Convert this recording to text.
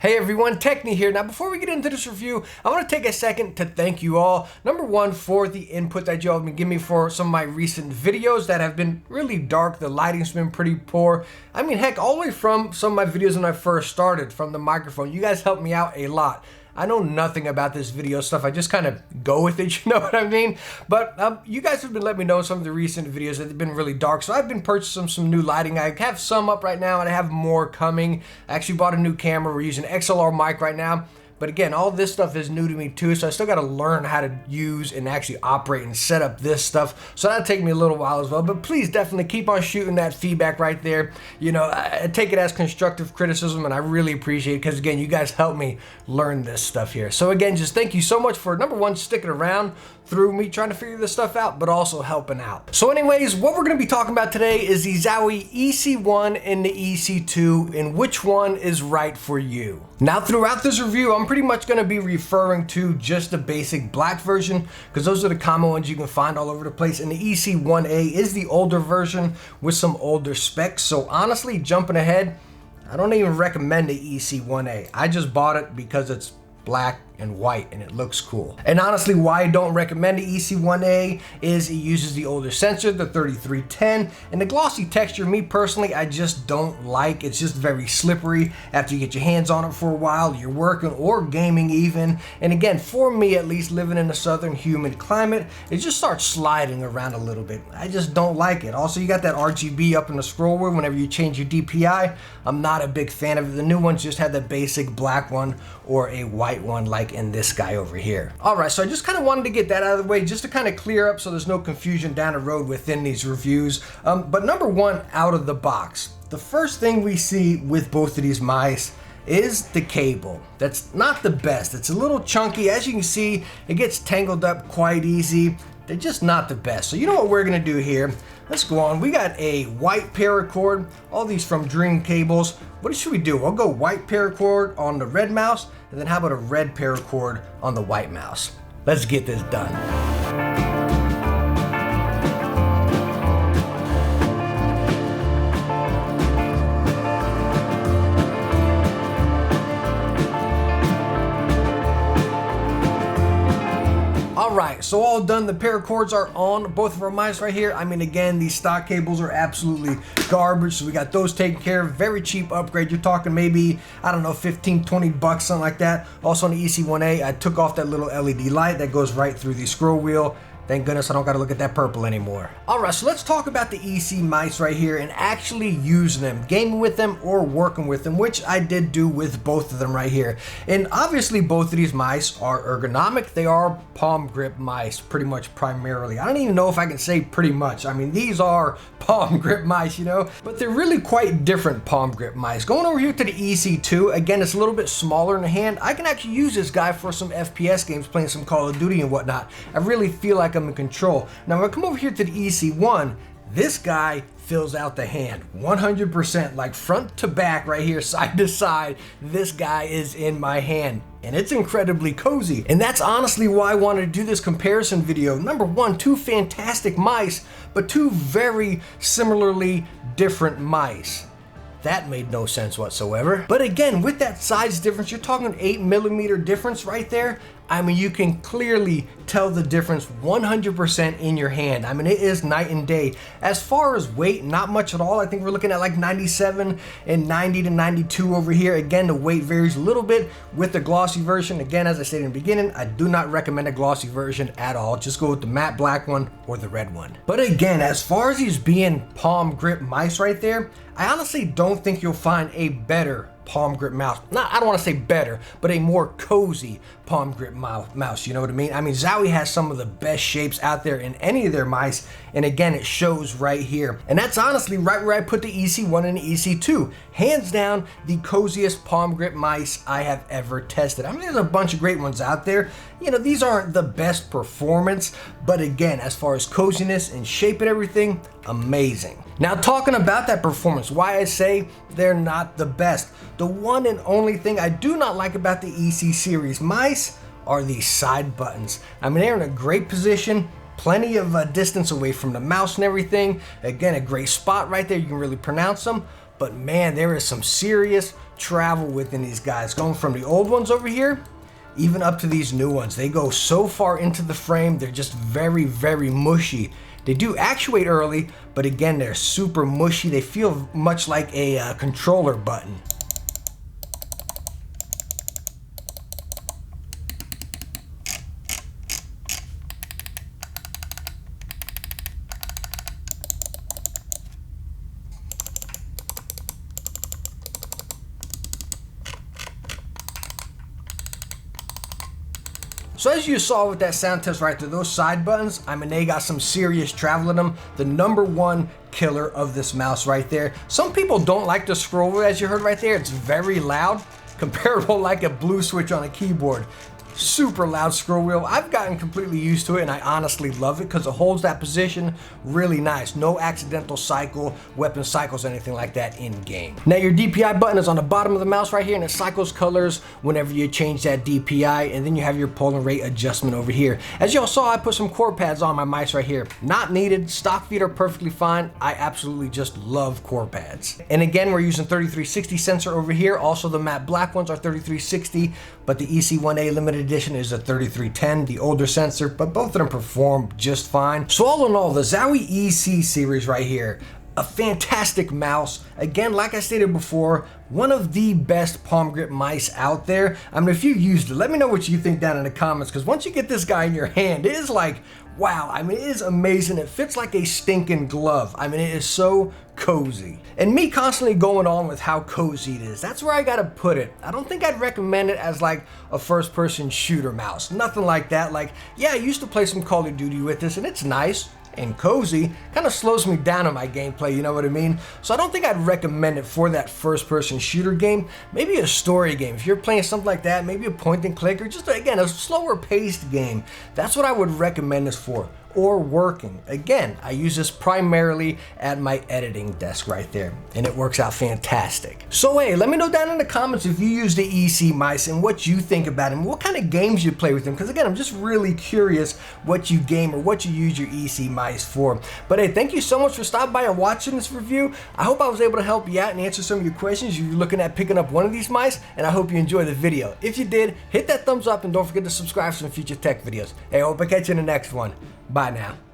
Hey everyone, Techni here. Now before we get into this review, I want to take a second to thank you all. Number one, for the input that y'all have been giving me for some of my recent videos that have been really dark. The lighting's been pretty poor. I mean, heck, all the way from some of my videos when I first started, from the microphone. You guys helped me out a lot. I know nothing about this video stuff. I just kind of go with it, you know what I mean? But you guys have been letting me know in some of the recent videos that they've been really dark. So I've been purchasing some new lighting. I have some up right now and I have more coming. I actually bought a new camera. We're using XLR mic right now. But again, all this stuff is new to me too, so I still got to learn how to use and actually operate and set up this stuff. So that'll take me a little while as well. But please definitely keep on shooting that feedback right there. You know, I take it as constructive criticism, and I really appreciate it because again, you guys help me learn this stuff here. So again, just thank you so much for number one, sticking around through me trying to figure this stuff out, but also helping out. So anyways, what we're going to be talking about today is the Zowie EC1 and the EC2 and which one is right for you. Now throughout this review, I'm pretty much going to be referring to just the basic black version because those are the common ones you can find all over the place, and the EC1A is the older version with some older specs. So honestly, jumping ahead, I don't even recommend the EC1A. I just bought it because it's black and white and it looks cool. And honestly, why I don't recommend the EC1A is it uses the older sensor, the 3310, and the glossy texture, me personally, I just don't like. It's just very slippery after you get your hands on it for a while, you're working or gaming even. And again, for me at least, living in a southern humid climate, it just starts sliding around a little bit. I just don't like it. Also, you got that RGB up in the scroll wheel whenever you change your DPI. I'm not a big fan of it. The new ones just had the basic black one or a white one like in this guy over here. All right, so I just kind of wanted to get that out of the way just to kind of clear up so there's no confusion down the road within these reviews. But number one, out of the box, the first thing we see with both of these mice is the cable. That's not the best. It's a little chunky. As you can see, it gets tangled up quite easy. They're just not the best. So you know what we're gonna do here? Let's go on. We got a white paracord, all these from Dream Cables. What should we do? I'll go white paracord on the red mouse, and then how about a red paracord on the white mouse? Let's get this done. Alright, so all done. The paracords are on both of our mice right here. I mean, again, these stock cables are absolutely garbage, so we got those taken care of. Very cheap upgrade. You're talking maybe, I don't know, 15, 20 bucks, something like that. Also on the EC1A, I took off that little LED light that goes right through the scroll wheel. Thank goodness I don't got to look at that purple anymore. All right, so let's talk about the EC mice right here and actually using them, gaming with them or working with them, which I did do with both of them right here. And obviously both of these mice are ergonomic. They are palm grip mice pretty much primarily. I don't even know if I can say pretty much. I mean, these are palm grip mice, you know, but they're really quite different palm grip mice. Going over here to the EC2, again, it's a little bit smaller in the hand. I can actually use this guy for some FPS games, playing some Call of Duty and whatnot. I really feel like I'm in control. Now, when I come over here to the EC1, this guy fills out the hand 100%, like front to back right here, side to side. This guy is in my hand and it's incredibly cozy. And that's honestly why I wanted to do this comparison video. Number one, two fantastic mice, but two very similarly different mice. That made no sense whatsoever. But again, with that size difference, you're talking an 8mm difference right there. I mean, you can clearly tell the difference 100% in your hand. I mean, it is night and day. As far as weight, not much at all. I think we're looking at like 97 and 90 to 92 over here. Again, the weight varies a little bit with the glossy version. Again, as I said in the beginning, I do not recommend a glossy version at all. Just go with the matte black one or the red one. But again, as far as these being palm grip mice right there, I honestly don't think you'll find a better palm grip mouse. I don't want to say better, but a more cozy palm grip mouse, you know what I mean? I mean, Zowie has some of the best shapes out there in any of their mice, and again, it shows right here. And that's honestly right where I put the EC1 and the EC2. Hands down, the coziest palm grip mice I have ever tested. I mean, there's a bunch of great ones out there. You know, these aren't the best performance, but again, as far as coziness and shape and everything, amazing. Now, talking about that performance, why I say they're not the best. The one and only thing I do not like about the EC series mice are these side buttons. I mean, they're in a great position, plenty of distance away from the mouse and everything. Again, a great spot right there. You can really pronounce them. But man, there is some serious travel within these guys, going from the old ones over here even up to these new ones. They go so far into the frame, they're just very, very mushy. They do actuate early, but again, they're super mushy. They feel much like a controller button. So as you saw with that sound test right there, those side buttons, I mean, they got some serious travel in them. The #1 killer of this mouse right there. Some people don't like the scroll wheel, as you heard right there. It's very loud, comparable like a blue switch on a keyboard. Super loud scroll wheel. I've gotten completely used to it, and I honestly love it because it holds that position really nice. No accidental cycle, weapon cycles, anything like that in game. Now your DPI button is on the bottom of the mouse right here, and it cycles colors whenever you change that DPI, and then you have your polling rate adjustment over here. As y'all saw, I put some core pads on my mice right here. Not needed. Stock feet are perfectly fine. I absolutely just love core pads. And again, we're using 3360 sensor over here. Also, the matte black ones are 3360, but the EC1A limited edition is a 3310, the older sensor, but both of them perform just fine. So all in all, the Zowie EC series right here, a fantastic mouse. Again, like I stated before, one of the best palm grip mice out there. I mean, if you used it, let me know what you think down in the comments, because once you get this guy in your hand, it is like, wow, I mean, it is amazing. It fits like a stinking glove. I mean, it is so cozy. And me constantly going on with how cozy it is, that's where I gotta put it. I don't think I'd recommend it as like a first-person shooter mouse. Nothing like that. Like, yeah, I used to play some Call of Duty with this, and it's nice and cozy, kind of slows me down in my gameplay, you know what I mean? So I don't think I'd recommend it for that first-person shooter game. Maybe a story game. If you're playing something like that, maybe a point and click, or just, again, a slower paced game. That's what I would recommend this for. Or working. Again, I use this primarily at my editing desk right there, and it works out fantastic. So hey, let me know down in the comments if you use the EC mice and what you think about them, what kind of games you play with them, because again, I'm just really curious what you game or what you use your EC mice for. But hey, thank you so much for stopping by and watching this review. I hope I was able to help you out and answer some of your questions if you're looking at picking up one of these mice, and I hope you enjoyed the video. If you did, hit that thumbs up and don't forget to subscribe for some future tech videos. Hey, I hope I catch you in the next one. Bye now.